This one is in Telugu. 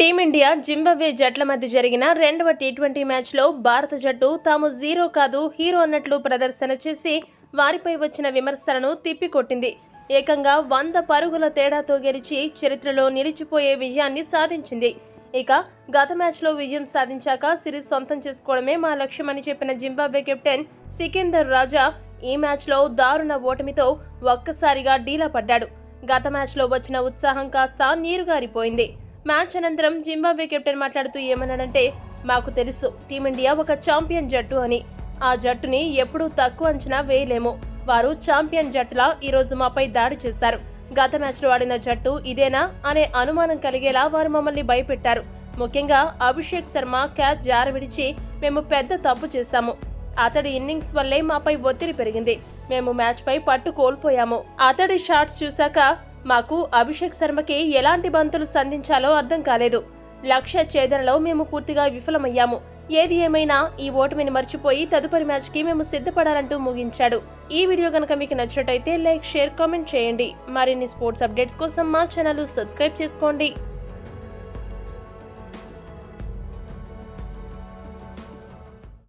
టీమిండియా జింబాబ్వే జట్ల మధ్య జరిగిన రెండవ టీ20 మ్యాచ్లో భారత జట్టు తాము జీరో కాదు హీరో అన్నట్లు ప్రదర్శన చేసి వారిపై వచ్చిన విమర్శలను తిప్పికొట్టింది. ఏకంగా 100 పరుగుల తేడాతో గెలిచి చరిత్రలో నిలిచిపోయే విజయాన్ని సాధించింది. ఇక గత మ్యాచ్లో విజయం సాధించాక సిరీస్ సొంతం చేసుకోవడమే మా లక్ష్యమని చెప్పిన జింబాబ్వే కెప్టెన్ సికిందర్ రాజా ఈ మ్యాచ్లో దారుణ ఓటమితో ఒక్కసారిగా డీలా పడ్డాడు. గత మ్యాచ్లో వచ్చిన ఉత్సాహం కాస్త నీరుగారిపోయింది. మ్యాచ్ అనంతరం జింబాబ్వే కెప్టెన్ మాట్లాడుతూ ఏమన్నాడంటే, మాకు తెలుసు టీమిండియా ఒక ఛాంపియన్ జట్టు అని. ఆ జట్టుని ఎప్పుడూ తక్కువ అంచనా వేయలేము. వారు ఛాంపియన్ జట్టులా ఈరోజు మాపై దాడి చేశారు. గత మ్యాచ్లో ఆడిన జట్టు ఇదేనా అనే అనుమానం కలిగేలా వారు మమ్మల్ని భయపెట్టారు. ముఖ్యంగా అభిషేక్ శర్మ క్యాచ్ జారవిడిచి మేము పెద్ద తప్పు చేశాము. అతడి ఇన్నింగ్స్ వల్లే మాపై ఒత్తిడి పెరిగింది. మేము మ్యాచ్ పై పట్టు కోల్పోయాము. అతడి షాట్స్ చూశాక మాకు అభిషేక్ శర్మకి ఎలాంటి బంతులు సంధించాలో అర్థం కాలేదు. లక్ష్య ఛేదనలో మేము పూర్తిగా విఫలమయ్యాము. ఏది ఏమైనా ఈ ఓటమిని మర్చిపోయి తదుపరి మ్యాచ్ కి మేము సిద్ధపడాలంటూ ముగించాడు. ఈ వీడియో కనుక మీకు నచ్చినట్టయితే లైక్, షేర్, కామెంట్ చేయండి. మరిన్ని స్పోర్ట్స్ అప్డేట్స్ కోసం మా ఛానల్ సబ్స్క్రైబ్ చేసుకోండి.